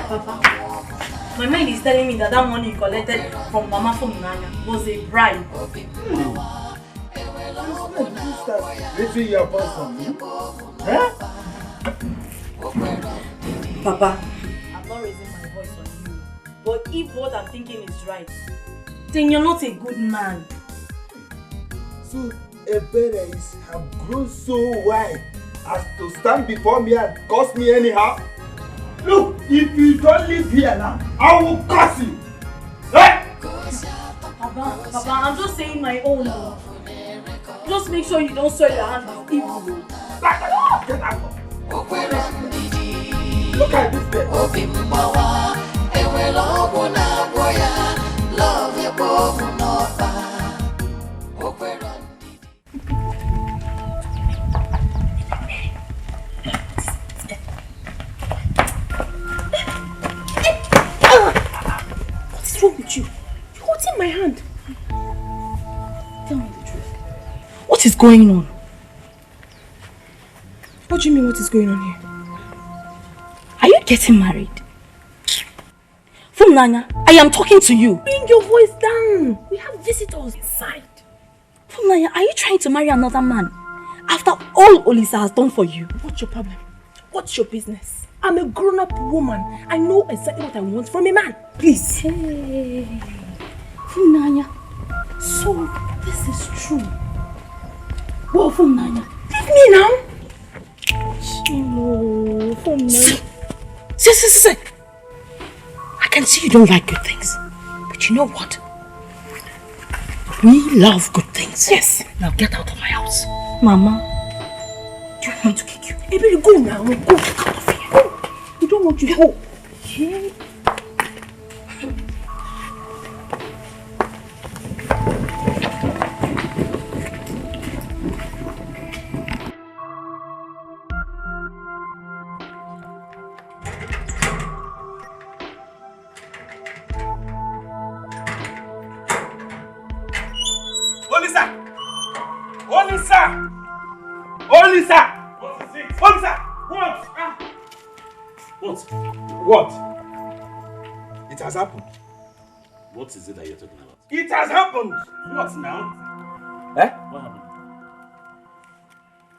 Papa, my mind is telling me that money you collected from Mama from Nanya was a bribe. Raising your voice on me? Huh? Papa, I'm not raising my voice on you. But if what I'm thinking is right, then you're not a good man. So, Ebere have grown so wide as to stand before me and curse me anyhow? Look, if you don't live here now, I will curse you! Hey! Papa, I'm just saying my own though. Just make sure you don't soil your hands with evil. Get out! Look at this bed. What's wrong with you? You're holding my hand. Tell me the truth. What is going on? What do you mean what is going on here? Are you getting married? From Nanya, I am talking to you. Bring your voice down. We have visitors inside. From Nanya, are you trying to marry another man? After all Olisa has done for you. What's your problem? What's your business? I'm a grown-up woman. I know exactly what I want from a man. Please. Hey. From Nanya. So, this is true. Well, from Nanya. Leave me now. No, from Nanya. See. I can see you don't like good things. But you know what? We love good things. Yes. Now get out of my house. Mama, do you want me to kick you? Ebere, go now. Go. Get out of here. Go. We don't want you to go. Yeah. Olisa! What is it? Olisa! What? What? It has happened. What is it that you're talking about? It has happened! What now? Eh? What happened?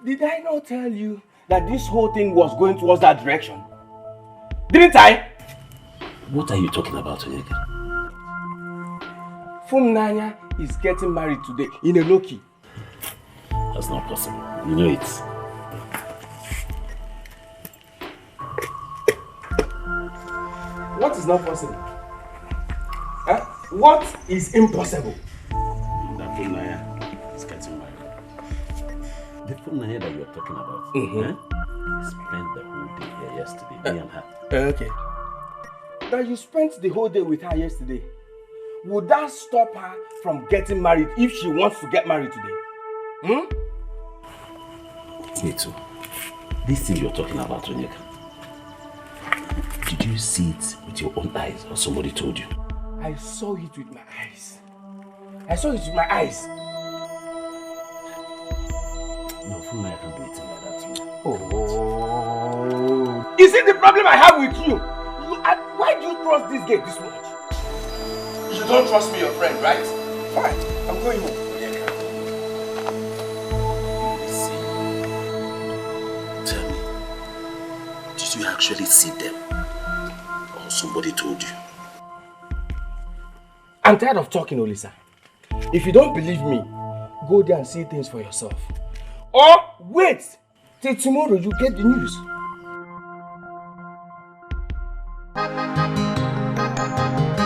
Did I not tell you that this whole thing was going towards that direction? Didn't I? What are you talking about, Onyeka? Nanya is getting married today in a low-key. That's not possible. You know it. What is not possible? Huh? What is impossible? That Nanya is getting married. The Nanya that you're talking about, he spent the whole day here yesterday, me and her. Okay. That you spent the whole day with her yesterday. Would that stop her from getting married if she wants to get married today? Me too. This thing you're talking about, Onyeka, did you see it with your own eyes or somebody told you? I saw it with my eyes. I saw it with my eyes. No, Funaya can't do it like that. Oh. Is it the problem I have with you? Why do you trust this guy this much? You don't trust me, your friend, right? Fine, I'm going home. Did you actually see them? Or somebody told you? I'm tired of talking, Olisa. If you don't believe me, go there and see things for yourself. Or wait till tomorrow you get the news.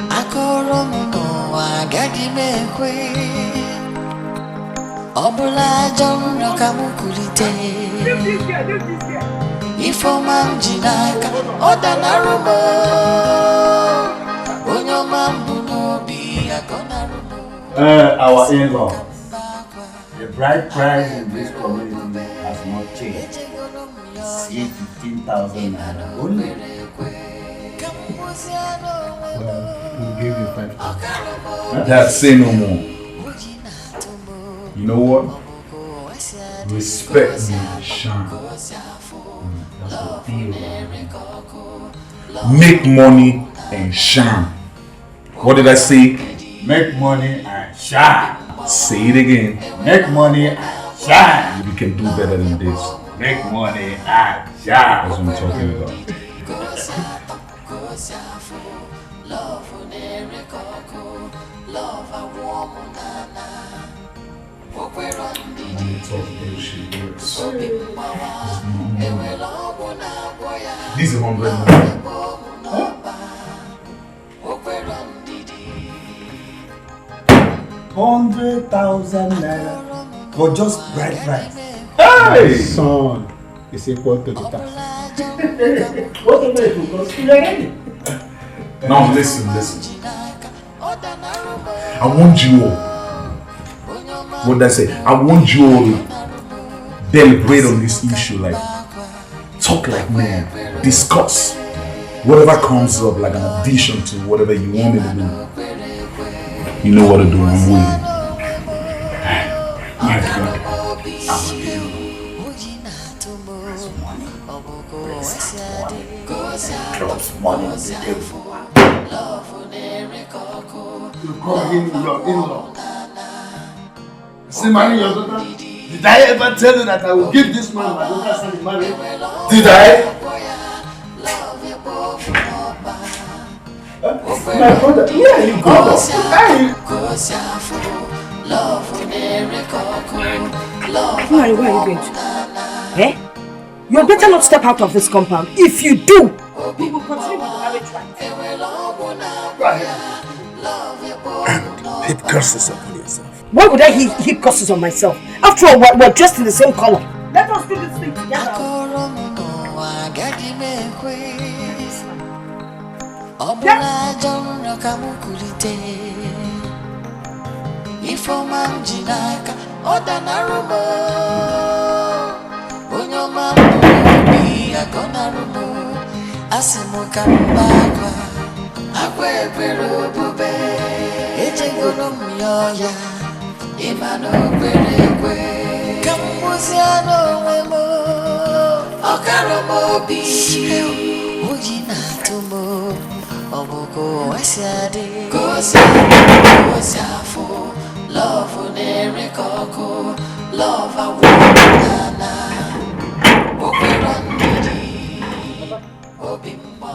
Okaro no agadi mekwe Obula jonno kamukulite Ifoma mjinaka odanarumo Onyoma mbunobi agonarumo Our in-law, the bride price in this community has not changed. It's 15,000 naira only. We'll give you 5,000. That's say no more. You know what? Respect me, shine. That's the deal. Make money and shine. What did I say? Make money and shine. Say it again. Make money and shine. We can do better than this. Make money and shine. That's what I'm talking about. This is 100 million. Huh? 100,000 naira for just bride price. Hey! Son, it's equal to the tax. Now listen. I want you all. What did I say? I want you all to deliberate on this issue, like talk like men, discuss whatever comes up, like an addition to whatever you want me to do. You know what to do. I'm waiting. My God, I love you. Drops money on the table. You call him your in-law. See, marry your daughter. Did I ever tell you that I will give this man my daughter's hand in marriage? Did I? My brother, yeah, you go. Where are you going to? Eh? You better not step out of this compound. If you do, we will continue with the marriage right. Go ahead. And heap curses upon yourself. Why would I heap curses on myself? After all, we're dressed in the same color. Let us do this thing together. Okaro mobi ujina tumo oboko wasiade kosiafo love nere koko love awona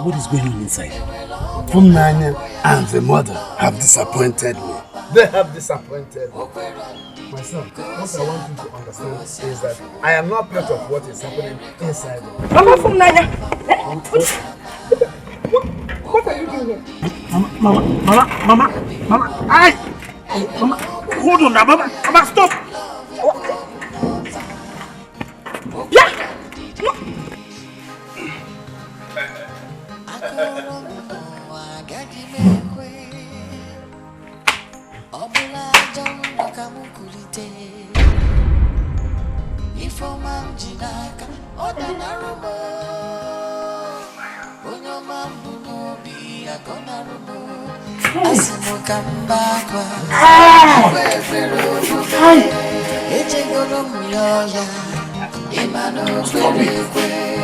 What is going on inside? Nanya and the mother have disappointed me. They have disappointed me. My son, what I want you to understand is that I am not part of what is happening inside me. Mama from Nanya. What are you doing here? Mama, Mama, hold on now, Mama, stop! Yeah!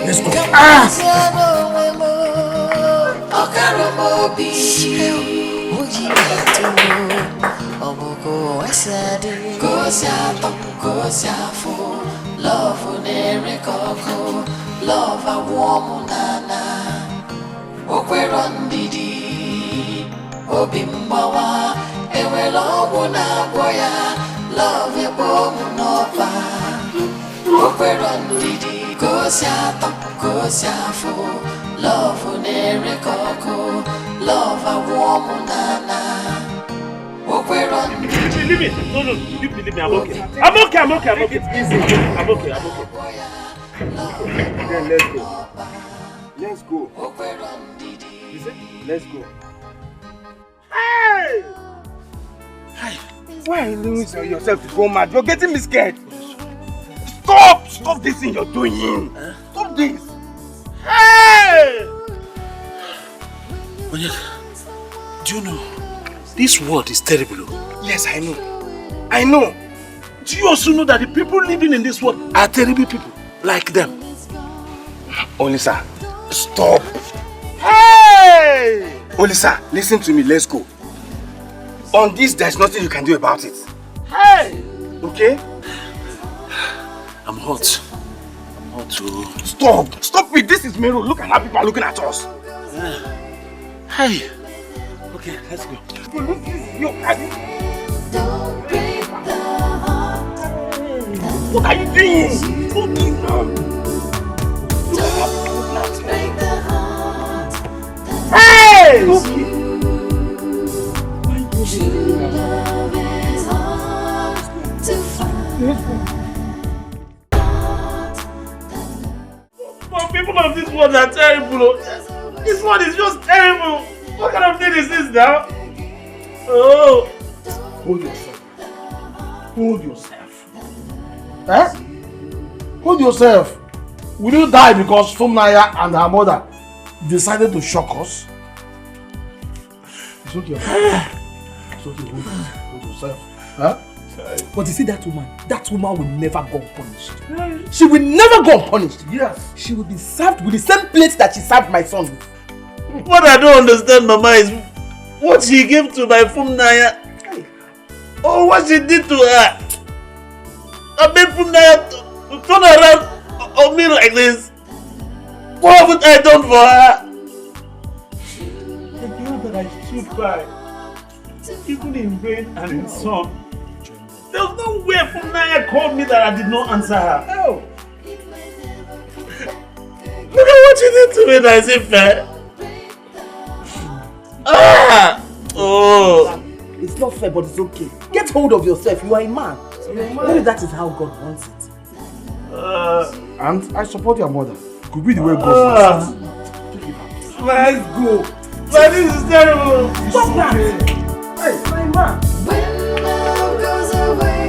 Let's go. Okaro mobi oboko wasiade kosiafo love nere koko love awomunana okwero ndidi obi mgbawa ewele ọgwụ na-agwọ ya love ebomunopa okwero ndidi kosiafo love nere koko love awomunana okwero ndidi. Leave me. No, leave me. I'm okay. I'm okay. It's easy. I'm okay. Then let's go. Is it? Let's go. Hey! Why are you losing yourself to go mad? You're getting me scared. Stop this thing you're doing. Stop this. Hey! Do you know, this world is terrible. Yes, I know. Do you also know that the people living in this world are terrible people, like them? Only sir, stop. Hey! Olisa, listen to me, let's go. On this, there's nothing you can do about it. Hey! Okay? I'm hot. I'm hot too. Stop! Stop it! This is Meru. Look at how people are looking at us. Hey! Okay, let's go. Don't break the heart. What are you doing? Don't break the heart. Hey! True love is hard to find. But people of this world are terrible. This one is just terrible. What kind of thing is this now? Oh. Hold yourself. Hold yourself. Eh? Hold yourself. Will you die because Fumnaya and her mother decided to shock us? It's okay. It's okay. Hold yourself. Huh? But you see that woman will never go unpunished. She will never go unpunished. Yes. She will be served with the same plate that she served my son with. What I don't understand, Mama, is what she gave to my Fumnaya. Oh, what she did to her. I made Fumnaya to turn around on me like this. What haven't I done for her? The girl that I stood by, even in rain and in sun, there was no way Fumnaya called me that I did not answer her. Oh. Look at what she did to me, that isn't fair. Ah! Oh! It's not fair, but it's okay. Get hold of yourself. You are a man. Maybe that is how God wants it. And I support your mother. Could be the way God wants it. Let's go! But this is terrible! Stop that! Hey, my man! When love goes away,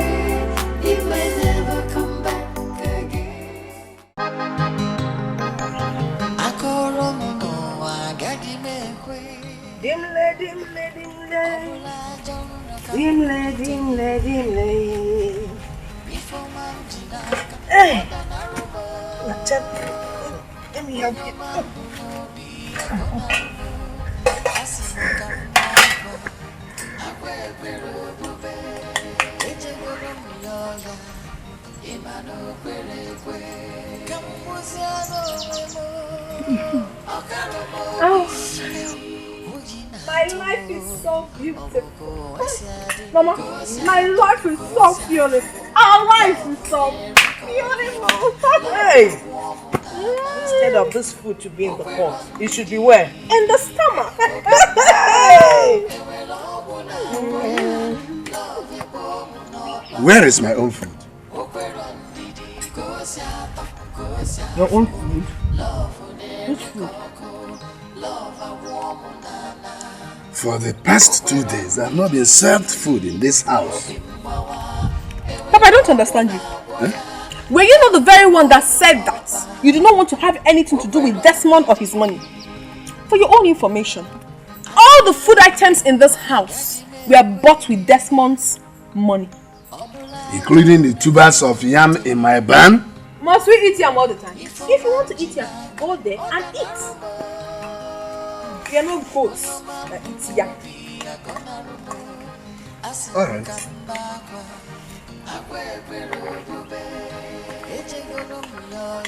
it may never come back again. Okaro no agadi mekwe. Dimle, dimle, dimle. Dimle, dimle, dimle. Hey! Let me help you. Oh, my life is so beautiful. Mama, my life is so beautiful. Our life is so beautiful. Hey! Instead of this food to be in the pot, it should be where? In the stomach. Hey! Where is my own food? Your own food? Which food? For the past 2 days, I have not been served food in this house. Papa, I don't understand you. Eh? Were you not the very one that said that you do not want to have anything to do with Desmond or his money? For your own information, all the food items in this house were bought with Desmond's money. Including the tubers of yam in my barn? Must we eat yam all the time? If you want to eat yam, go there and eat. We are not goats that eat yam. Alright.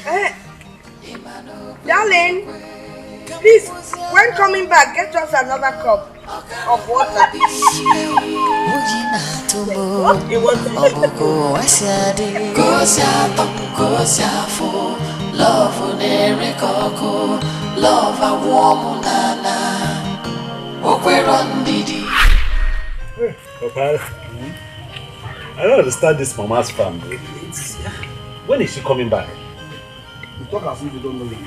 Hey, darling, please, when coming back, get us another cup of water. What you want? Love a warm nana. Papa, I don't understand this mama's family. When is she coming back? You talk as if you don't know it.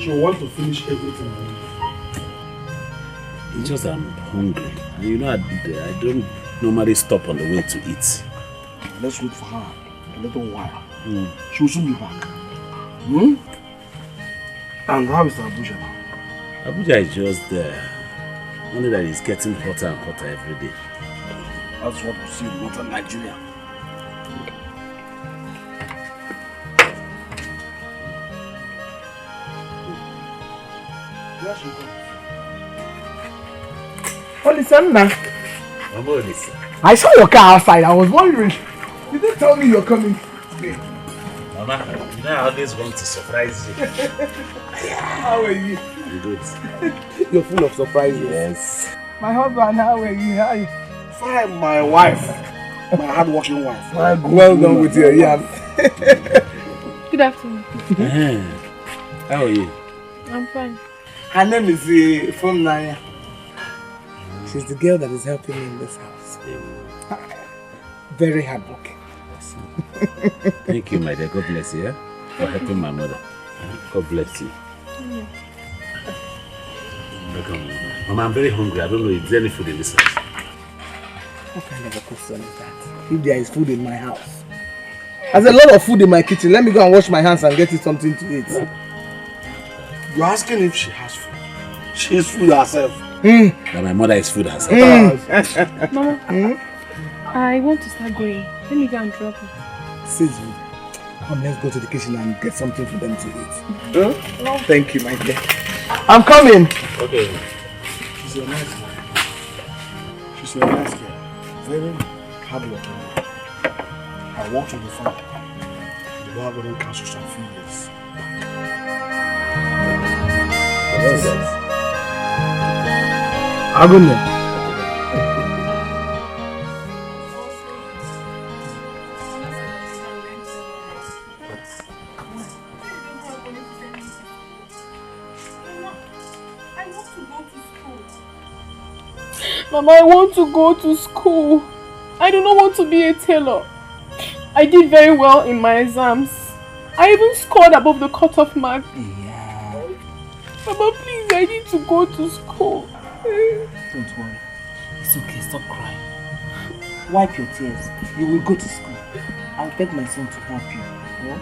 She will want to finish everything. It's just I'm hungry. And you know, I don't normally stop on the way to eat. Let's wait for her a little while. She will soon be back. And how is Abuja now? Abuja is just there. Only that it's getting hotter and hotter every day. That's what we see in northern Nigeria. Where she go? Listen now. I'm on this. I saw your car outside. I was wondering. You didn't tell me you're coming today. Mama, you know I always want to surprise you. How are you? I'm good. You're full of surprises. Yes. My husband, how are you? How are you? Fine, my wife. My hard-working wife. Well done with your yam. Good afternoon. How are you? I'm fine. Her name is from Naya. She's the girl that is helping me in this house. Very hardworking. Thank you, my dear. God bless you, for helping my mother. God bless you. Welcome. Mama, I'm very hungry. I don't know if there's any food in this house. What kind of a question is that? If there is food in my house. There's a lot of food in my kitchen. Let me go and wash my hands and get you something to eat. You're asking if she has food. She is food herself. That my mother is food herself. Mama, I want to start going. Let me go and drop it. Sizzle. Come, let's go to the kitchen and get something for them to eat. No. Thank you, my dear. I'm coming. Okay. She's a nice girl. She's a nice girl. Very hardworking. I worked with the farm. The Lord Government Council some few years. What is that? Agony. Mama, I want to go to school. I do not want to be a tailor. I did very well in my exams. I even scored above the cutoff mark. Yeah. Mama, please, I need to go to school. Don't worry. It's okay, stop crying. Wipe your tears. You will go to school. I'll beg my son to help you. Yeah?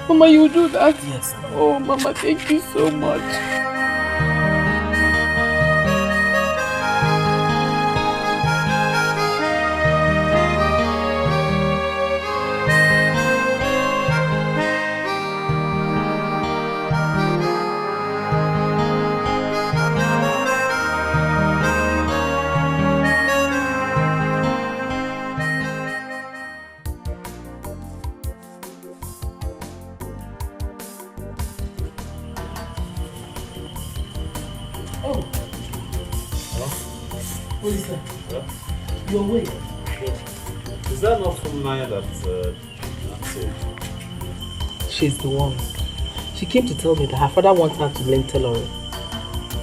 Mama, you will do that? Yes. Oh, Mama, thank you so much. What is that? Your way. Is that not from Naya that's She's the one. She came to tell me that her father wants her to learn tailoring.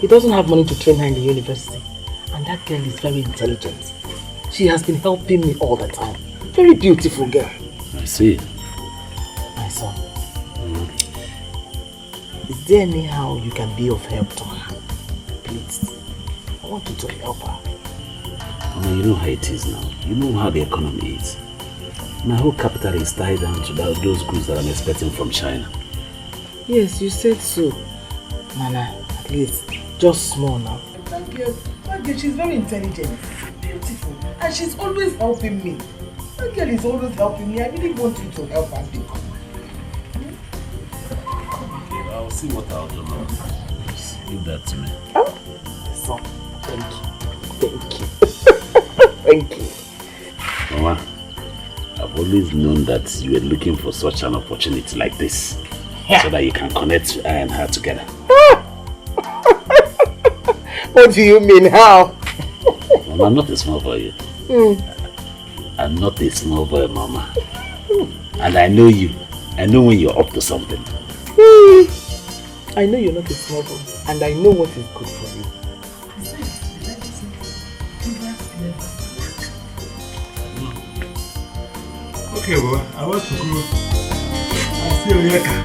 He doesn't have money to train her in the university. And that girl is very intelligent. She has been helping me all the time. Very beautiful girl. I see. My son. Is there anyhow you can be of help to her? Please. I want you to help her. Mama, you know how it is now. You know how the economy is. My whole capital is tied down to those goods that I'm expecting from China. Yes, you said so. Nana, at least, just small now. That girl, she's very intelligent, beautiful, and she's always helping me. That girl is always helping me. I really want you to help her. Okay, I'll see what I'll do now. Just leave that to me. Oh, so, thank you. Thank you. Thank you. Mama, I've always known that you were looking for such an opportunity like this. So that you can connect I and her together. What do you mean, how? Mama, I'm not a small boy. I'm not a small boy, Mama. And I know you. I know when you're up to something. I know you're not a small boy, and I know what is good for you. Okay, well, I want to go. I'll see you later.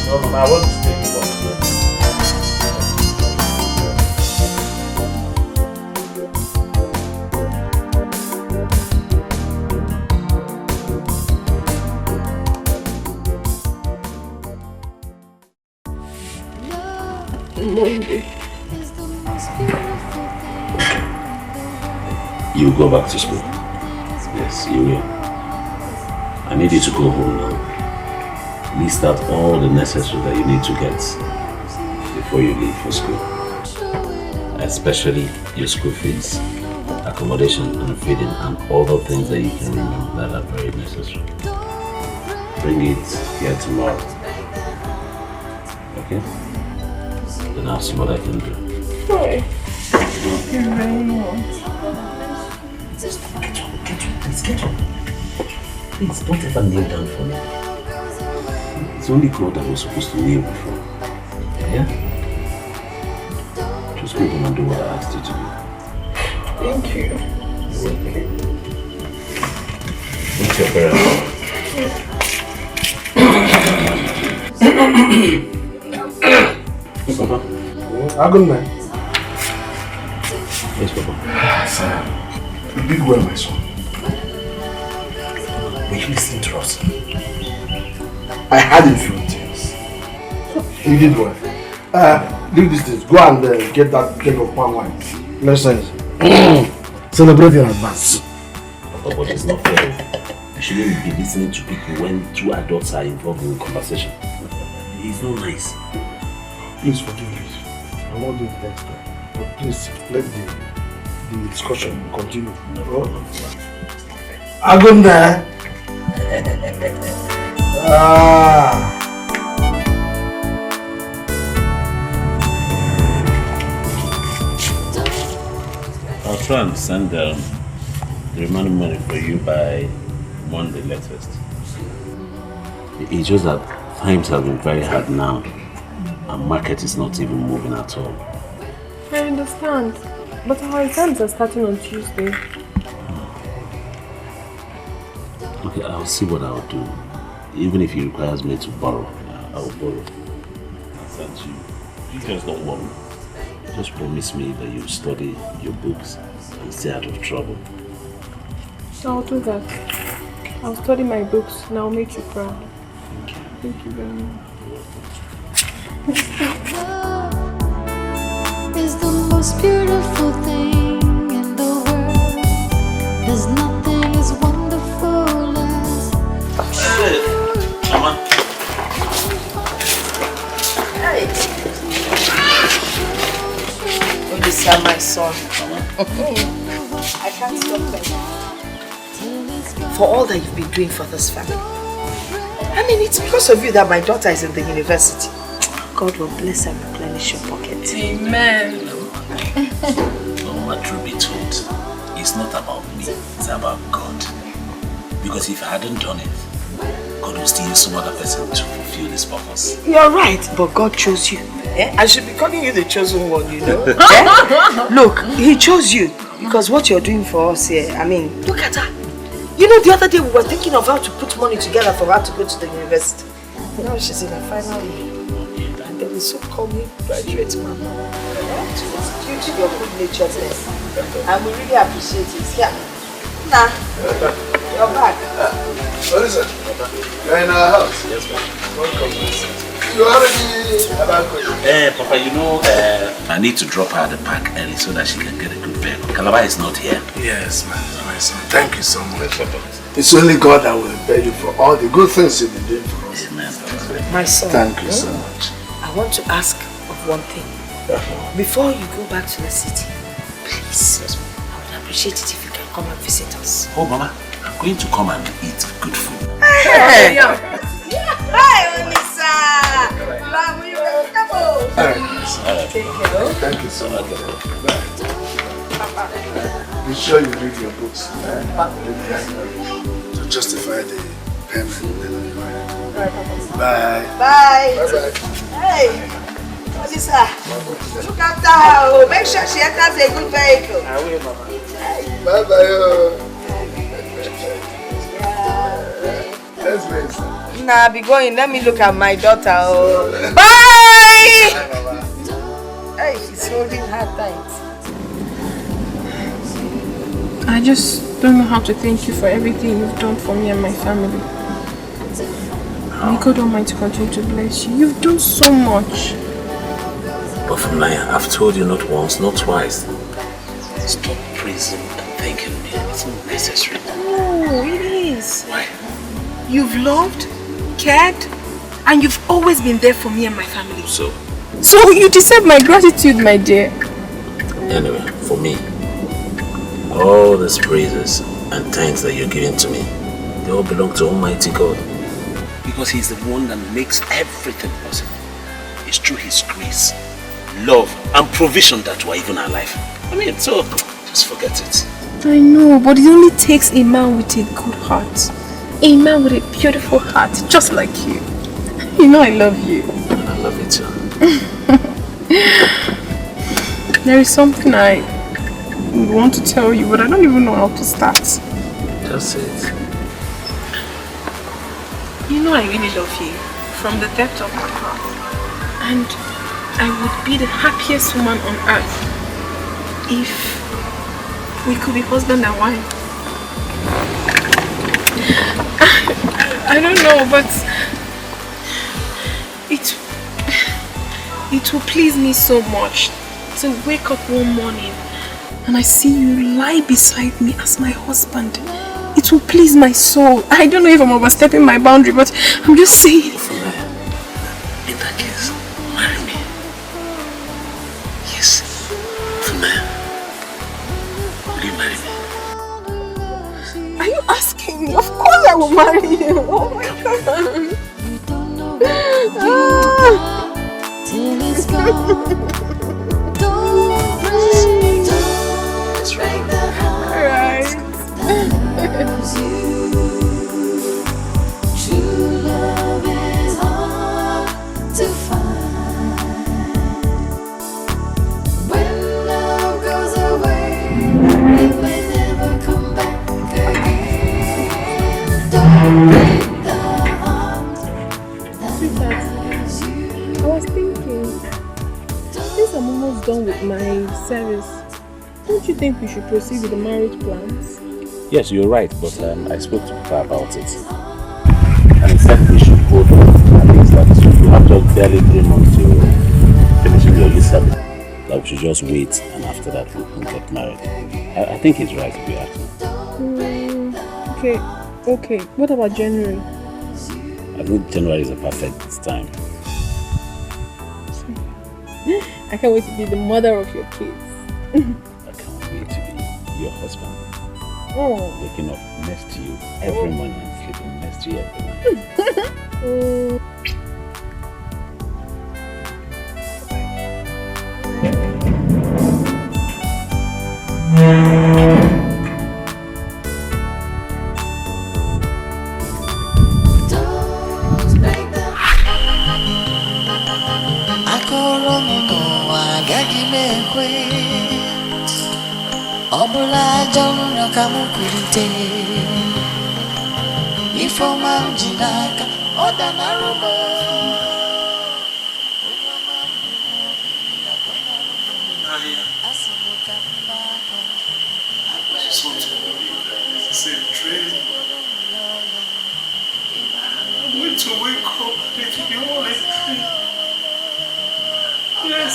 No, Mama, I want to stay with You go back to school. Yes, you will. I need you to go home now. list out all the necessary that you need to get before you leave for school. Especially your school fees, accommodation and feeding, and other things that you can remember that are very necessary. Bring it here tomorrow. Okay? Then I'll see what I can do. Sorry. Thank you very much. Get up. Please don't ever kneel down for me. It's only God that was supposed to kneel before. Yeah? Just go home and do what I asked you to do. Thank you. You're welcome. What's your parents? Papa? Good night. Yes, Papa. Sir, you did well, my son. Will you listen to us? I had a few things. You did well. Do these things. Go and get that keg of palm wine. Let's celebrate in advance. But it's not fair. You shouldn't be listening to people when two adults are involved in a conversation. It's not nice. Please forgive me. I'm not doing it next time. But please let the discussion continue. No problem. Agunda. I'll try and send the remaining money for you by Monday latest. It's just that times have been very hard now, and market is not even moving at all. I understand. But our exams are starting on Tuesday. Okay, I'll see what I'll do. Even if it requires me to borrow, I'll borrow. I'll send you. You guys don't worry. Just promise me that you study your books and stay out of trouble. I'll do that. I'll study my books and I'll make you proud. Thank you very much. Love is the most beautiful thing in the world. There's nothing as wonderful as. Hey, Mama. Hey. Oh, you are my son. I can't stop thanking you for all that you've been doing for this family. I mean, it's because of you that my daughter is in the university. God will bless and replenish your pocket. Amen. Mama, truth be told, it's not about me, it's about God. Because if I hadn't done it, God will still use some other person to fulfill this purpose. You're right, but God chose you. I should be calling you the chosen one, you know. Look, He chose you because what you're doing for us here, I mean, look at her. You know, the other day we were thinking of how to put money together for her to go to the university. Now she's in her final year. And they will so call me graduate mama. Due to your good naturedness. And we really appreciate it. Yeah. Nah. You're back. What is it? You're in our house. Yes, ma'am. Welcome. You already about Papa, you know, I need to drop her at the park early so that she can get a good vehicle. Calabar is not here. Yes, my son. Thank you so much. It's only God that will repay you for all the good things you've been doing for us. Amen. My son. Thank you so much. I want to ask of one thing. Before you go back to the city, please, I would appreciate it if you can come and visit us. Oh, Mama, I'm going to come and eat good food. Hey! Hi, Olisa! Love you, come on! Take care. Thank you so much. Be sure you read your books to justify the payment. Bye. Bye. Bye-bye. Hey! Olisa, look after her. Make sure she enters a good vehicle. I will, Mama. Bye-bye. Let's wait. Nah, be going. Let me look at my daughter. Oh. Bye! Hey, she's holding her tight. I just don't know how to thank you for everything you've done for me and my family. May God Almighty continue to bless you. You've done so much. But from now, I've told you not once, not twice. Stop praising and thanking me. It's not necessary. No, it is. Why? You've loved, cared, And you've always been there for me and my family. So you deserve my gratitude, my dear. anyway, for me, all these praises and thanks that you're giving to me, they all belong to Almighty God. Because He's the one that makes everything possible. It's through His grace, love, and provision that we're even alive. I mean, so just forget it. I know, but it only takes a man with a good heart. A man with a beautiful heart, just like you. You know I love you. I love you too. There is something I would want to tell you, but I don't even know how to start. Just say it. You know I really love you from the depth of my heart. And I would be the happiest woman on earth if we could be husband and wife. I don't know, but it will please me so much to wake up one morning and I see you lie beside me as my husband. It will please my soul. I don't know if I'm overstepping my boundary, but I'm just saying. In that case, marry me. Yes, Funaya. Will you marry me? Are you asking me? Of course I will marry you. Oh my God. Till it's gone. Don't break the heart that loves you. True love is hard to find. When love goes away, it may never come back again. Don't break the heart that loves you. I was thinking, since I'm almost done with my service, don't you think we should proceed with the marriage plans? Yes, you're right, but I spoke to Papa about it. And he said we should go at least that you have just barely 3 months to finishing your youth service. That we should just wait and after that we can get married. I think he's right if you ask me. Okay. What about January? I think January is a perfect time. I can't wait to be the mother of your kids. I can't wait to be your husband. Oh. Waking up next to you every morning and sleeping next to you every night. Obula jono kamukurite Ifoma mjinaka Oda narumo I just want to believe that it's the same train. I'm going to wake up and it will be all a dream. Yes.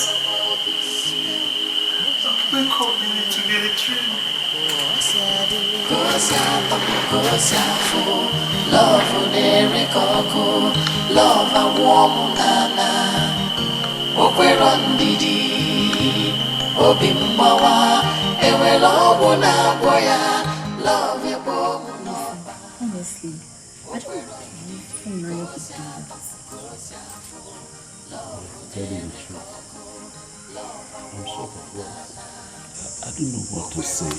I'll wake up and it will be a dream. Love unerikoko Love awomunana Okwero ndidi Obi mbawa Ewelo oguna boya Love ebo munoba. Honestly, I don't believe Funaya could do that. Tell you the truth. I'm so perplexed. I don't know what to say.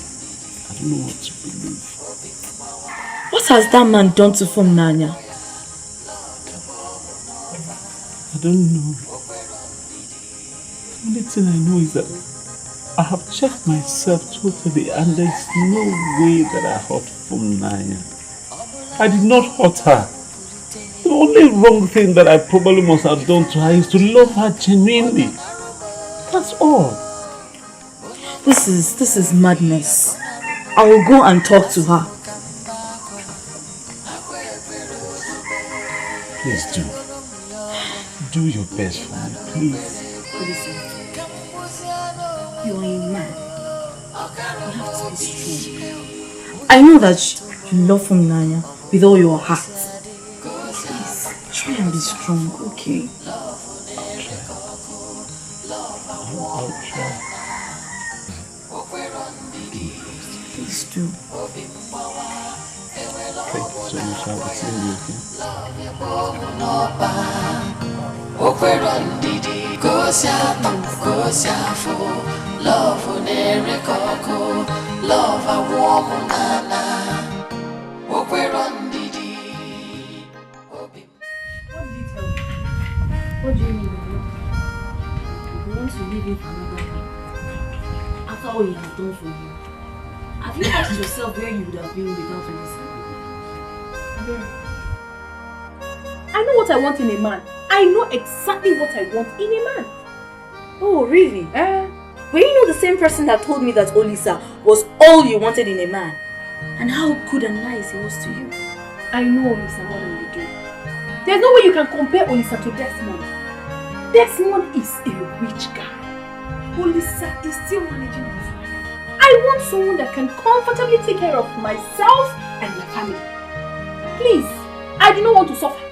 I don't know what to believe. What has that man done to Funaya? I don't know. The only thing I know is that I have checked myself totally and there's no way that I hurt Funaya. I did not hurt her. The only wrong thing that I probably must have done to her is to love her genuinely. That's all. This is madness. I will go and talk to her. Please do. Do your best for me, please. Listen, you are a man. You have to be strong. I know that you love Funaya with all your heart. Please. Try and be strong, okay? I'll try. Please do. Thank you so much. I'll be seeing you again. What do you mean? You want to leave him for another day? After all he has done for you. Have you asked yourself where you would have been without Olisa? I know what I want in a man. I know exactly what I want in a man. Oh, really? Were you not the same person that told me that Olisa was all you wanted in a man? And how good and nice he was to you? I know Olisa more than you do. There's no way you can compare Olisa to Desmond. Desmond is a rich guy. Olisa is still managing his life. I want someone that can comfortably take care of myself and my family. Please, I do not want to suffer.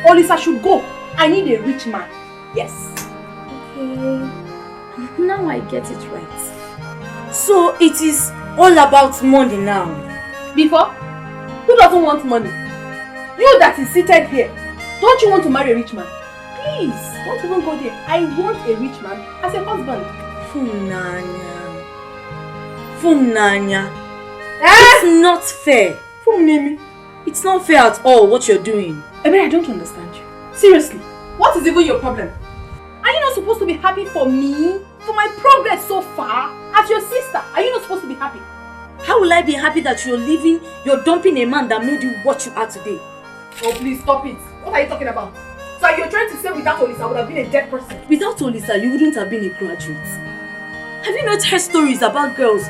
Olisa should go. I need a rich man. Yes. Okay. Now I get it right. So it is all about money now. Before? Who doesn't want money? You that is seated here. Don't you want to marry a rich man? Please, don't even go there. I want a rich man as a husband. Fumnanya. It's not fair. Fumnimi. It's not fair at all what you're doing. Ebere, I don't understand you. Seriously, what is even your problem? Are you not supposed to be happy for me? For my progress so far? As your sister, are you not supposed to be happy? How will I be happy that you're dumping a man that made you what you are today? Oh, please stop it. What are you talking about? So you're trying to say without Olisa I would have been a dead person? Without Olisa, you wouldn't have been a graduate. Have you not heard stories about girls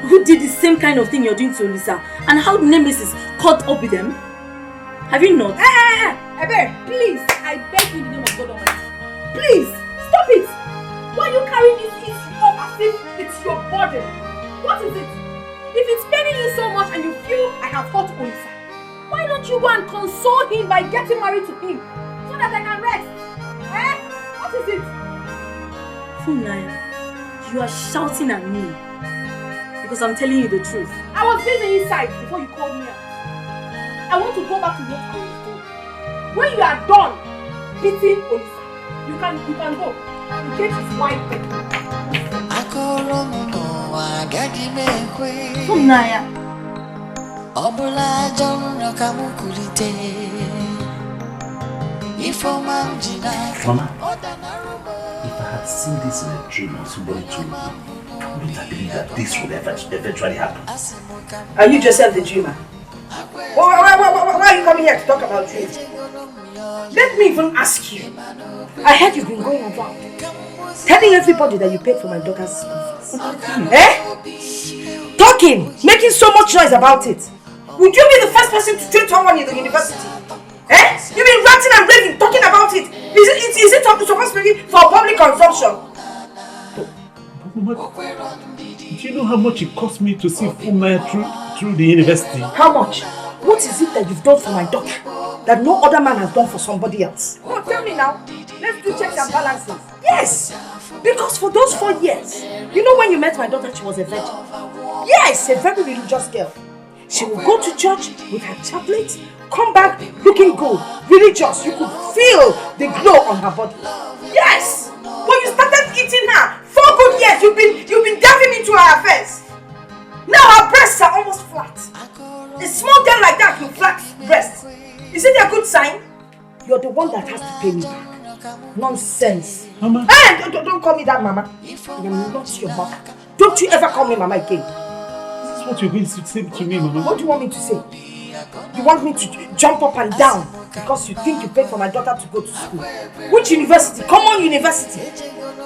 who did the same kind of thing you're doing to Olisa and how Nemesis caught up with them? Have you not? Ebere, please, I beg you in the name of God Almighty. Please, stop it. Why are you carrying this issue up as if it's your burden? What is it? If it's paining you so much and you feel I have hurt Olisa, why don't you go and console him by getting married to him so that I can rest? What is it? Funaya, you are shouting at me because I'm telling you the truth. I was busy inside before you called me out. I want to go back to what I was doing. When you are done beating Olisa, you can go. The gate is wide open. Funaya. Mama, if I had seen this in a dream or somebody told me, I wouldn't have believed that this would eventually happen. Are you Joseph the dreamer? Why are you coming here to talk about dreams? Let me even ask you. I heard you've been going around telling everybody that you paid for my daughter's school fees. Talking, making so much noise about it. Would you be the first person to train someone in the university? You've been ranting and raving, talking about it. Is it supposed to be for public consumption? But Mama, do you know how much it cost me to see Funaya through the university? How much? What is it that you've done for my daughter that no other man has done for somebody else? Oh, tell me now. Let's do checks and balances. Yes! Because for those 4 years, you know when you met my daughter, she was a virgin. Yes, a very religious girl. She would go to church with her chaplet, come back looking good, religious. You could feel the glow on her body. Yes! When you started eating her, 4 good years, you've been diving into her affairs. Now her breasts are almost flat. A small girl like that with flat breasts. Is it a good sign? You're the one that has to pay me back. Nonsense. Mama. Hey, don't call me that, Mama. I am not your mother. Don't you ever call me Mama again. This is what you're going to say to me, Mama. What do you want me to say? You want me to jump up and down because you think you paid for my daughter to go to school? Which university? Common university.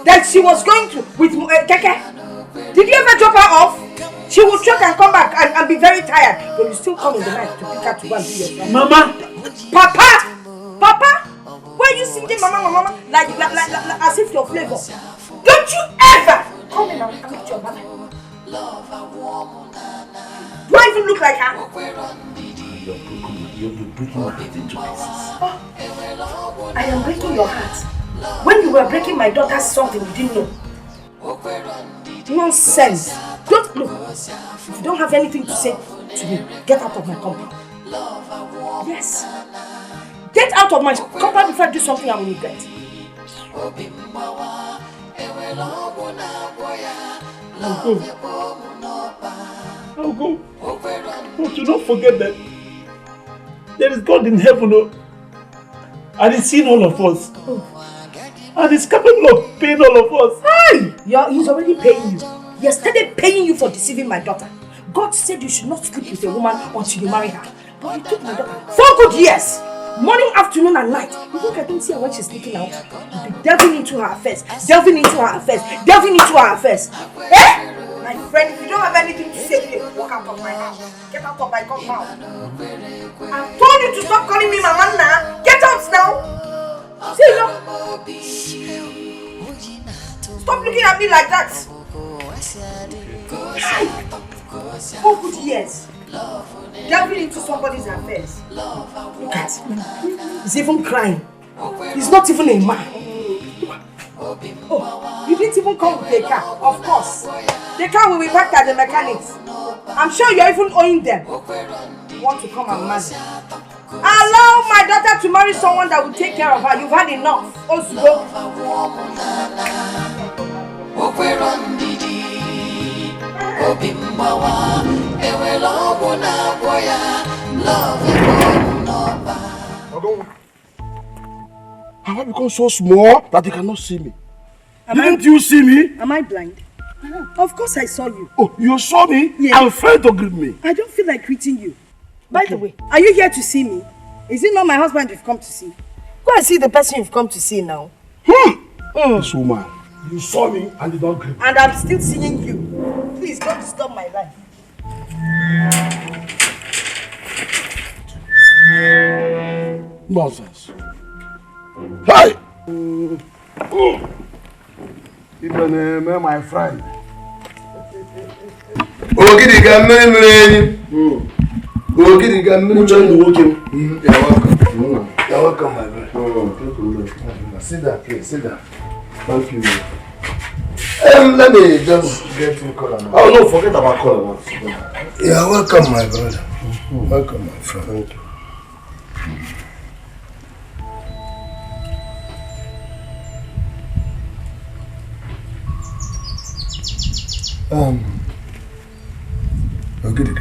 That she was going to with Dikeh. Did you ever drop her off? She will truck and come back and be very tired. But you still come in the night to pick her to go and do your job. Mama! Papa! Why are you singing Mama like as if you're flavor? Don't you ever come in and meet your mother? Do I even look like her? You're breaking my heart into pieces. I am breaking your heart. When you were breaking my daughter's something you didn't know. Nonsense. Don't look. If you don't have anything to say to me, get out of my compound. Yes. Get out of my compound before I do something I will regret. I'll go. But do not forget that there is God in heaven, oh, and He's seen all of us. And He's capable of paying all of us. Hey! He's already paying you. He has started paying you for deceiving my daughter. God said you should not sleep with a woman until you marry her. But you took my daughter 4 good years. Morning, afternoon and night. You think I don't see her when she's sneaking out? You'll be delving into her affairs. Delving into her affairs. Delving into her affairs. Eh? My friend, if you don't have anything to say here, walk out of my house. Get out of my compound. I've told you to stop calling me Mama now. Get out now. See you. Stop looking at me like that. 4 good years. Delving into somebody's affairs. Look at him. He's even crying. He's not even a man. Oh, you didn't even come with a car. Of course. The car will be parked at the mechanics. I'm sure you're even owing them. You want to come and marry. Allow my daughter to marry someone that will take care of her. You've had enough. Osgo. Have I become so small that you cannot see me? Didn't you see me? Am I blind? Of course I saw you. Oh, you saw me? Yeah. I'm afraid to greet me. I don't feel like greeting you. By the way, are you here to see me? Is it not my husband you've come to see? Go and see the person you've come to see now. This woman, you saw me and you don't greet me. And I'm still seeing you. Please don't disturb my life. Nonsense. Hi! Even my friend. Ogidi ga mmiri. Ogidi ga mmiri. You're welcome. You're welcome, my brother. Sit down, please. Sit down. Thank you. Let me just get you color now. Oh no, forget about color now. You're welcome, my brother. Welcome, my friend. Thank you. Ogidi,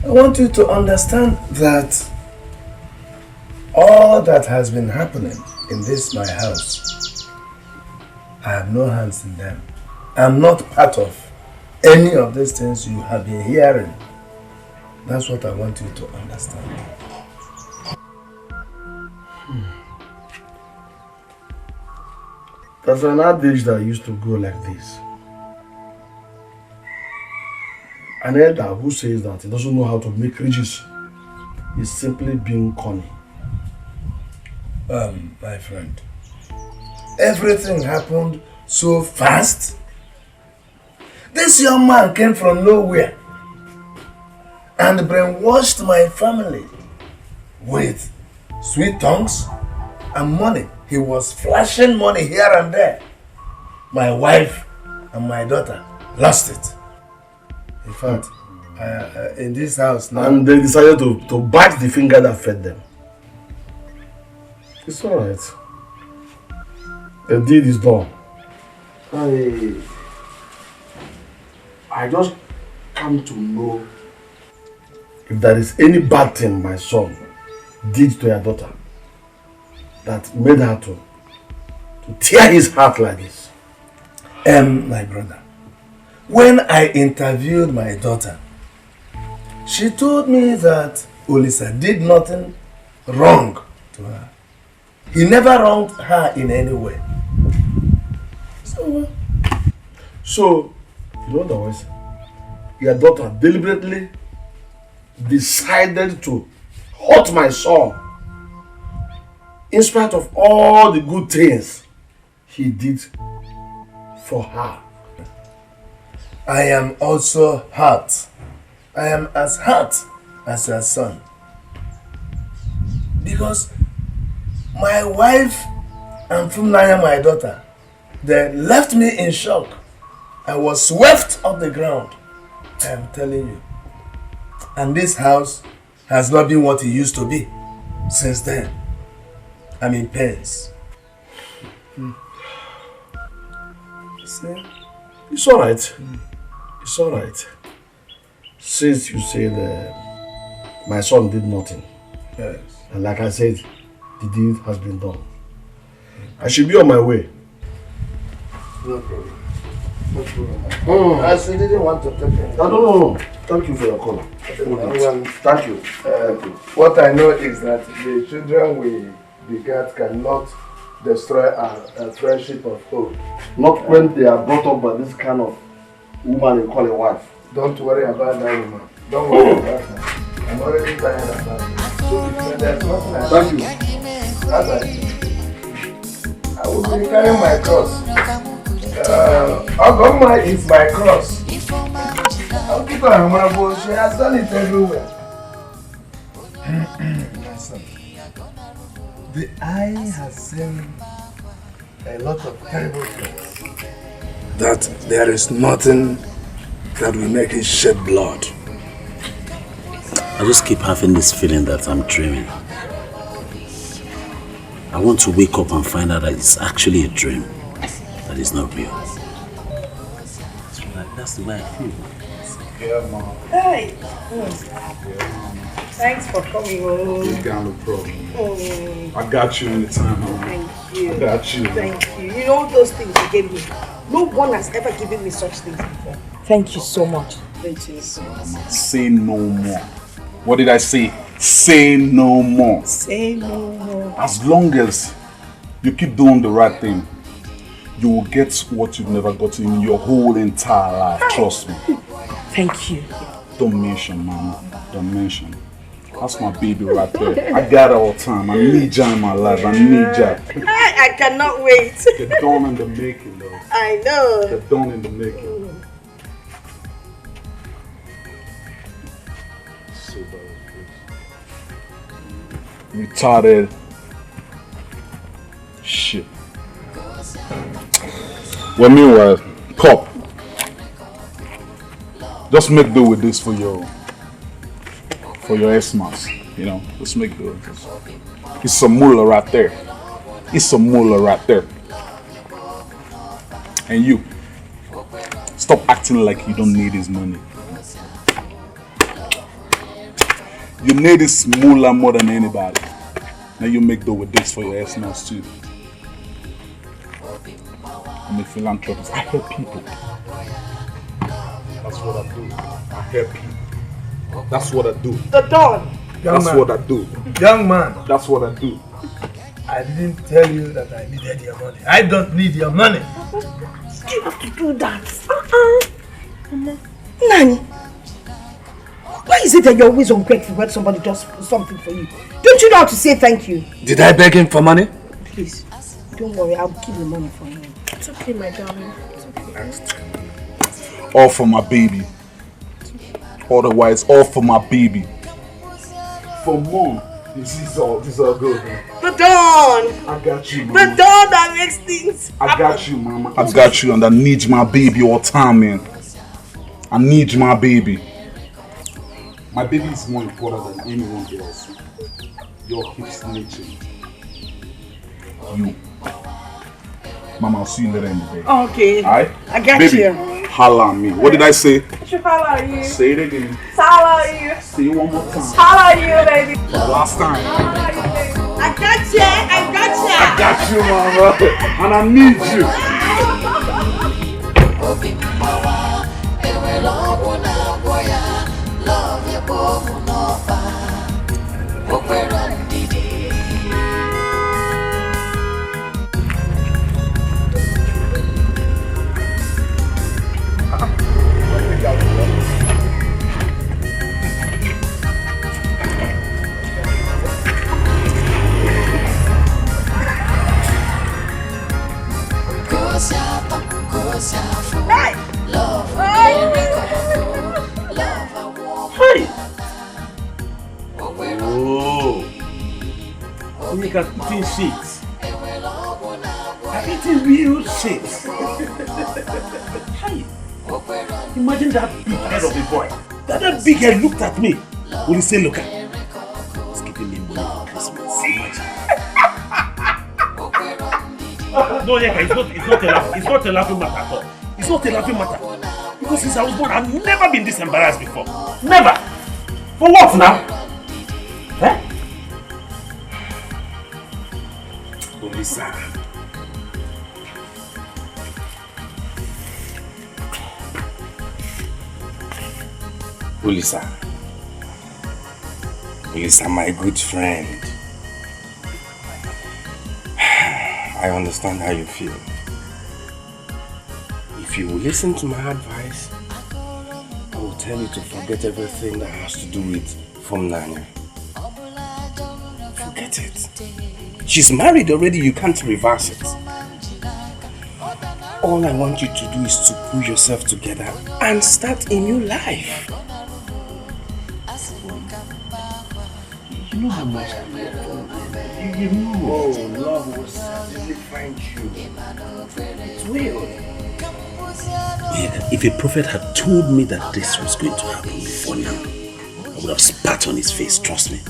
I want you to understand that all that has been happening in this my house, I have no hands in them. I'm not part of any of these things you have been hearing. That's what I want you to understand. There's an adage that used to go like this. An elder who says that he doesn't know how to make ridges is simply being corny. My friend, everything happened so fast. This young man came from nowhere and brainwashed my family with sweet tongues and money. He was flashing money here and there. My wife and my daughter lost it. In fact, in this house now... And they decided to bite the finger that fed them. It's alright. The deed is done. I just come to know if there is any bad thing my son did to your daughter that made her to tear his heart like this. My brother, when I interviewed my daughter, she told me that Olisa did nothing wrong to her. He never wronged her in any way. So, you know otherwise, your daughter deliberately decided to hurt my son in spite of all the good things he did for her. I am also hurt. I am as hurt as your son. Because My wife and Funaya, my daughter, they left me in shock. I was swept off the ground. I am telling you. And this house has not been what it used to be since then. I'm in pains. See? It's alright. It's alright. Since you said my son did nothing. Yes. And like I said, the deed has been done. I should be on my way. No problem. No problem. I still didn't want to take it. No. Thank you for your call. Thank you. What I know is that the children we begat cannot destroy our friendship of hope. Not when they are brought up by this kind of woman you call a wife. Don't worry about that woman. Don't worry about her. I'm already tired about it. There's nothing I Thank you. That's right. I will be carrying my cross. Ogoma is my cross. I'll keep her honorable. She has done it everywhere. My son, the eye has seen a lot of terrible things. That there is nothing that will make it shed blood. I just keep having this feeling that I'm dreaming. I want to wake up and find out that it's actually a dream, that it's not real. That's the way I feel. Yeah, Mom. Hey! Thanks for coming home. You got no problem. I got you anytime, Mom. Thank you. I got you. Thank you. You know those things you gave me. No one has ever given me such things before. Thank you so much. Thank you so much. Say no more. What did I say? Say no more. Say no more. As long as you keep doing the right thing, you will get what you've never gotten in your whole entire life. Trust me. Thank you. Don't mention, Mama. Don't mention. That's my baby right there. I got her all the time. I need you in my life. I need you. I cannot wait. The dawn in the making, though. I know. The dawn in the making. So bad. Retarded shit. Well, meanwhile, Pop, just make do with this for your S-Mass, you know, just make do with this. It's some moolah right there. It's some moolah right there. And you, stop acting like you don't need his money. You need this moolah more than anybody. Now you make do with this for your S-Mass too. I'm a philanthropist. I help people. That's what I do. I help people. That's what I do. The dawn. That's what I do. Young man. That's what I do. I didn't tell you that I needed your money. I don't need your money. You have to do that. Nani, why is it that you're always ungrateful when somebody does something for you? Don't you know how to say thank you? Did I beg him for money? Please, don't worry. I'll keep the money for you. It's okay, my darling. It's okay. All for my baby. Otherwise, all for my baby. For mom, this is all good. The dawn. I got you, The mama. dawn that makes things I got you, mama. I got you, and I need my baby all the time, man. I need my baby. My baby is more important than anyone else. Your keep snitching. You. Mama, I'll see you later in the day. Okay. Alright? I got baby, you. Holla on me. What did I say? Holla at you. Say it again. Holla at you. Say it one more time. Holla at you, baby. Last time. Holla at you, baby. I got you. I got you. I got you, mama. And I need you. Hey! Make us eating shit. I'm eating real shit. Hi. Imagine that big head of a boy. That big head looked at me. Will he say, look at he's giving me money for Christmas. No, Yeka, it's not a laughing matter at all. It's not a laughing matter. Because since I was born, I've never been this embarrassed before. Never! For what now? Eh? Olisa. Olisa. Olisa, my good friend. I understand how you feel. If you will listen to my advice, I will tell you to forget everything that has to do with Fumnanya. Forget it. She's married already, you can't reverse it. All I want you to do is to pull yourself together and start a new life. You know how much I love you. You know. Oh, love will certainly find you. It will. Yeah, if a prophet had told me that this was going to happen before now, I would have spat on his face, trust me.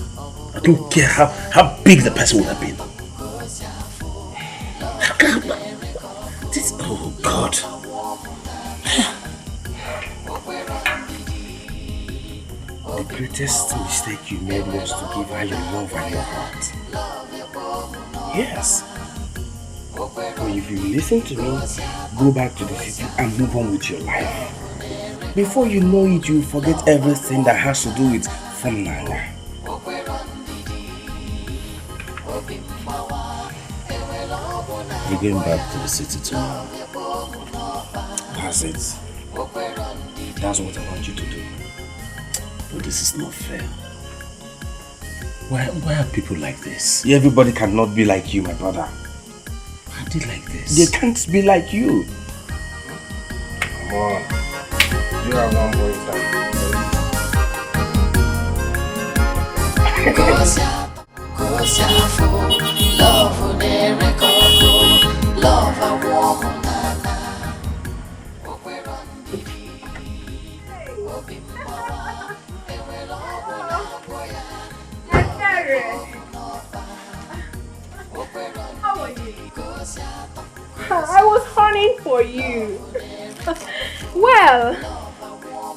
I don't care how big the person would have been. This, oh God. The greatest mistake you made was to give her your love and your heart. Yes. But if you listen to me, go back to the city and move on with your life. Before you know it, you forget everything that has to do with Fumnanya. You're going back to the city tomorrow. That's it. That's what I want you to do. But this is not fair. Why are people like this? Everybody cannot be like you, my brother. Why are they like this? They can't be like you. Come on. You have one boy time. How are you? I was hunting for you. Well,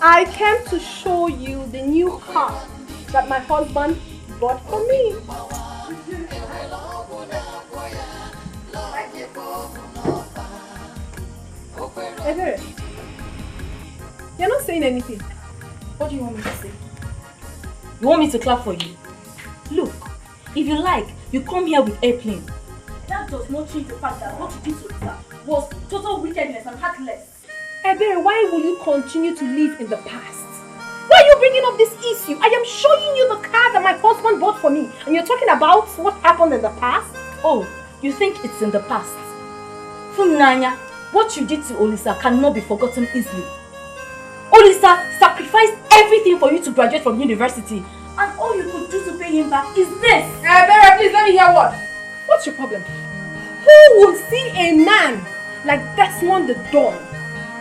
I came to show you the new car that my husband bought for me. Ebere, you're not saying anything. What do you want me to say? You want me to clap for you? Look, if you like, you come here with airplane. That does not change the fact that what you did to her was total wickedness and heartless. Ebere, why will you continue to live in the past? Why are you bringing up this issue? I am showing you the car that my husband bought for me, and you're talking about what happened in the past? Oh, you think it's in the past? Fumnanya, what you did to Olisa cannot be forgotten easily. Olisa sacrificed everything for you to graduate from university, and all you could do to pay him back is this. Ebere, please let me hear what? What's your problem? Who will see a man like Desmond the Don,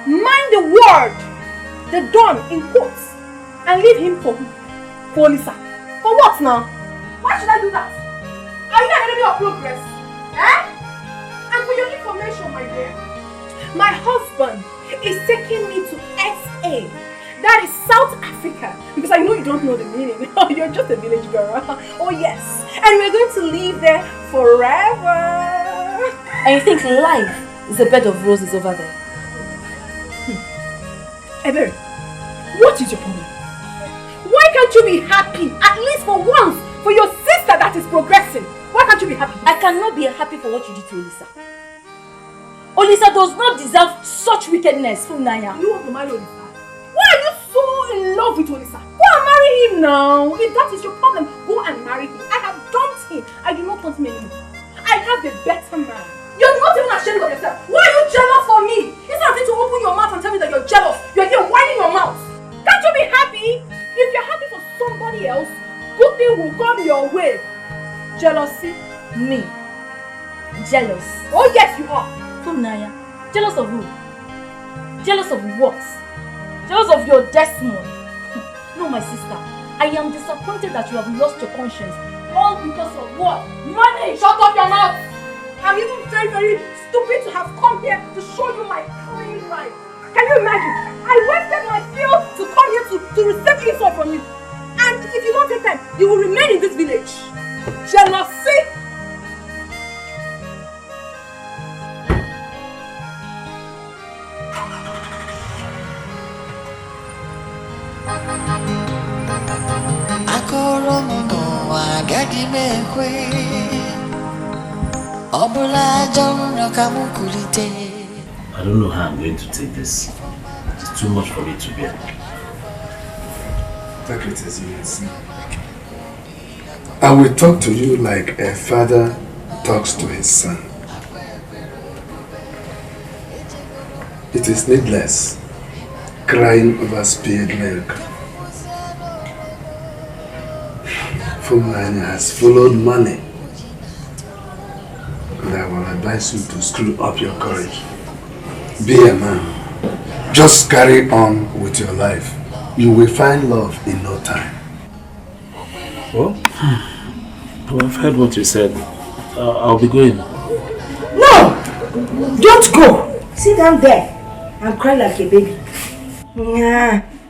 mind the word, the Don in quotes, and leave him for who? For Olisa. For what now? Why should I do that? Are you not enemy of progress? Eh? And for your information, my dear, my husband is taking me to SA. That is South Africa. Because I know you don't know the meaning. You're just a village girl. Oh yes. And we're going to live there forever. And you think life is a bed of roses over there? Ebere, what is your problem? Why can't you be happy, at least for once, for your sister that is progressing? Why can't you be happy? I cannot be happy for what you did to Olisa. Olisa does not deserve such wickedness, Fumnanya. You want to marry Olisa? Why are you so in love with Olisa? Go and marry him now. If that is your problem, go and marry him. I have dumped him. I do not want him anymore. I have a better man. You're not even ashamed of yourself. Why are you jealous for me? Instead of you to open your mouth and tell me that you're jealous, you're here whining your mouth. Can't you be happy? If you're happy for somebody else, good thing will come your way. Jealousy. Me? Jealous? Oh yes, you are. From Naya? Jealous of who? Jealous of what? Jealous of your Desmond? No, my sister. I am disappointed that you have lost your conscience. All because of what? Money! Shut up your mouth! I'm even very, very stupid to have come here to show you my clean life. Can you imagine? I wasted my fuel to come here to receive insult from you. And if you don't take time, you will remain in this village. Jealousy! I don't know how I'm going to take this. It's too much for me to bear. Take it as you see. I will talk to you like a father talks to his son. It is needless crying over spilled milk. Fulani has followed money. And I will advise you to screw up your courage. Be a man. Just carry on with your life. You will find love in no time. Well, I've heard what you said. I'll be going. No! Don't go! Sit down there and cry like a baby.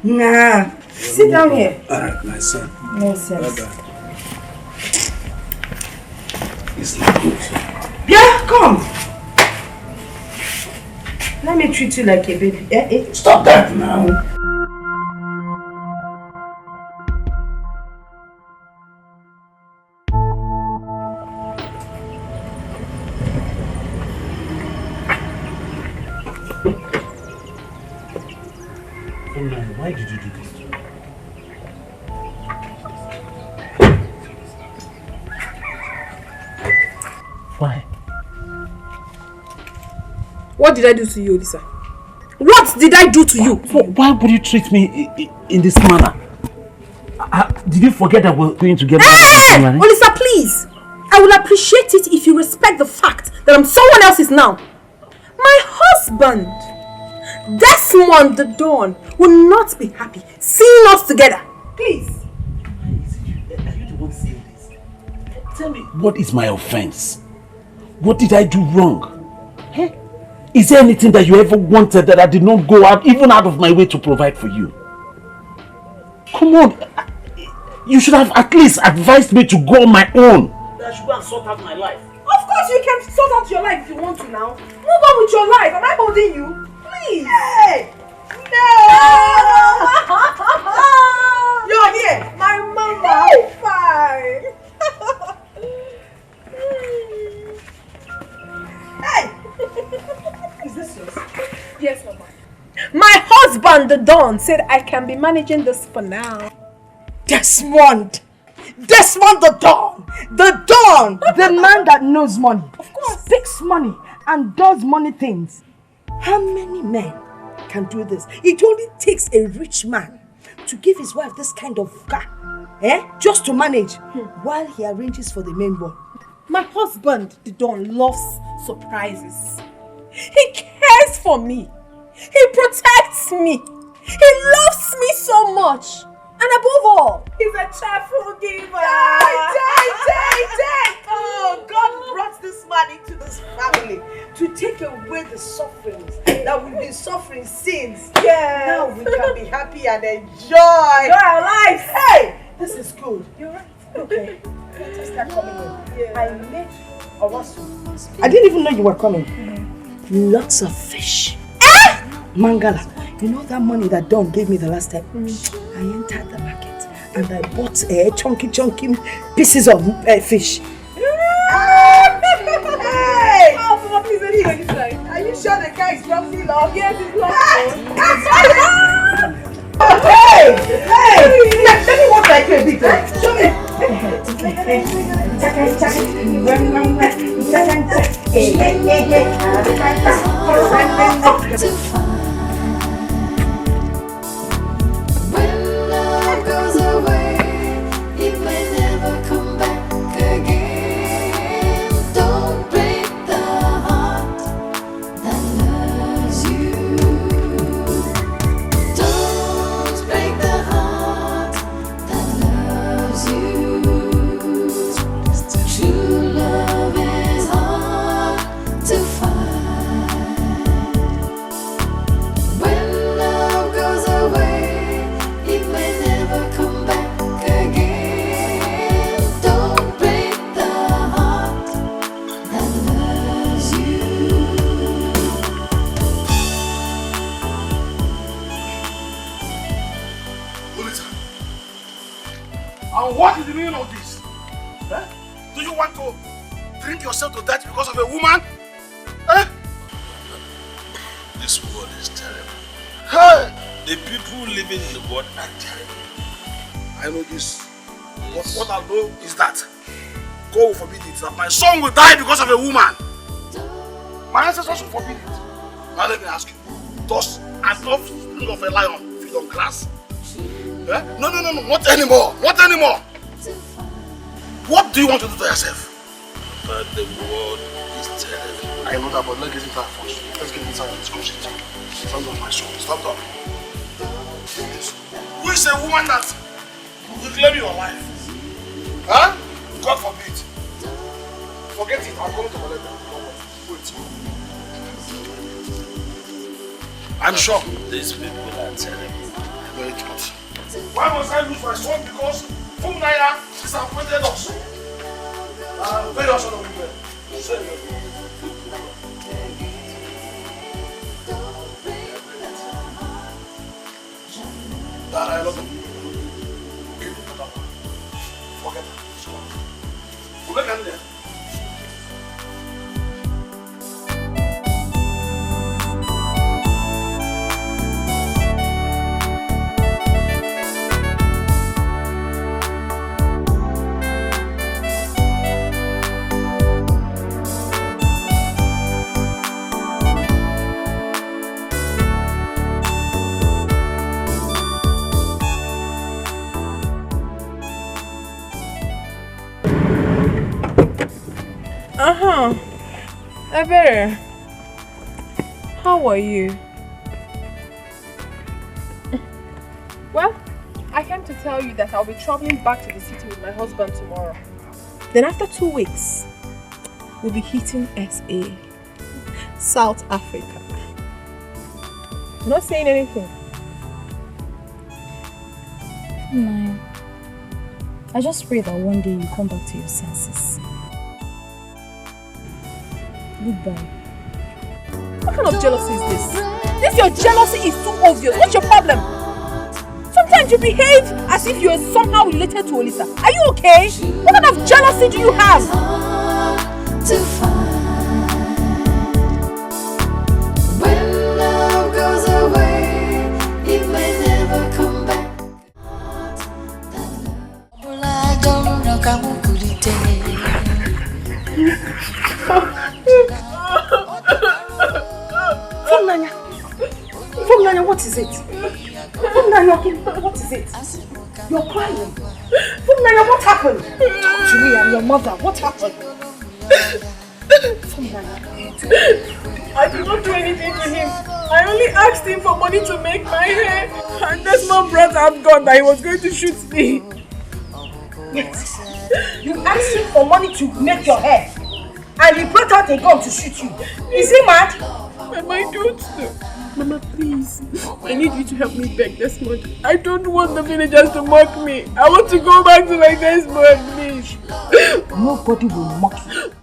Nah. Sit down here. Alright, my son. Nonsense. Bye-bye. It's not good. Yeah, come. Let me treat you like a baby. Stop that now. Why did you do this to me? Why? What did I do to you, Olisa? What did I do to you? Why would you treat me in this manner? Did you forget that we're going to get married? Olisa, please! I will appreciate it if you respect the fact that I'm someone else's now. My husband, Desmond the Dawn, will not be happy seeing us together. Please. Are you the one saying this? Tell me, what is my offense? What did I do wrong? Hey? Is there anything that you ever wanted that I did not go out, even out of my way to provide for you? Come on. You should have at least advised me to go on my own. That I should go and sort out my life. Of course you can sort out your life if you want to now. Move on with your life. Am I holding you? Please. Hey! No! You're here. My mama. Fine. Hey! Is this yours? Yes, Mama. My husband, the Dawn, said I can be managing this for now. Desmond! Desmond the Dawn! The Dawn! The man that knows money. Of course. Speaks money and does money things. How many men can do this? It only takes a rich man to give his wife this kind of car. Just to manage while he arranges for the main one. My husband, the Dawn, loves surprises. He cares for me. He protects me. He loves me so much. And above all, he's a cheerful giver. Oh, God brought this man into this family to take away the sufferings that we've been suffering since. Yeah. Now we can be happy and enjoy our lives. Hey, this is good. You're right. Okay. Let us start coming in. Yeah. I made Owasu. I didn't even know you were coming. Lots of fish. Mangala. You know that money that Don gave me the last time? I entered the market and I bought chunky pieces of fish. Hey! Oh, Mama, please let me hear this line. Are you sure the guy is from Zilong? Yes, he's from Hey! Let me walk like you a bit. Show me. When love goes away, it may never come back again. drink yourself to death because of a woman? Eh? This world is terrible. Hey! The people living in the world are terrible. I know this. What I know is that God will forbid it, that my son will die because of a woman. My ancestors will forbid it. Now let me ask you, does an offspring of a lion feed on grass? Eh? No, not anymore. Not anymore. What do you want to do to yourself? But the world is terrible. I know that, but let's get into that first. Let's get inside and discuss it. Stand up, my son. Stand up. Who is a woman that will claim your life? Huh? God forbid. Forget it. I'm going to collect them. Wait. I'm sure. These people are terrible. Very good. Why must I lose my son? Because Funaya disappointed us. Very also not women. There are a lot of people. Forget it. We'll make it there. Ebere, how are you? Well, I came to tell you that I'll be traveling back to the city with my husband tomorrow. Then after 2 weeks, we'll be hitting SA, South Africa. Not saying anything. No. I just pray that one day you come back to your senses. Goodbye. What kind of jealousy is this? This your jealousy is too obvious. What's your problem? Sometimes you behave as if you're somehow related to Olisa. Are you okay? What kind of jealousy do you have? When love goes away, it may never come back. Funanya, what is it? Funanya, what is it? You're crying. Funanya, what happened? Talk to me and your mother. What happened? Funanya. I did not do anything to him. I only asked him for money to make my hair. And this man brought out gun that he was going to shoot me. Wait. You asked him for money to make your hair. And he brought out a gun to shoot you. Is he mad? Mama, I don't know. Mama, please. I need you to help me beg this month. I don't want the villagers to mock me. I want to go back to my firstborn, please. Nobody will mock you.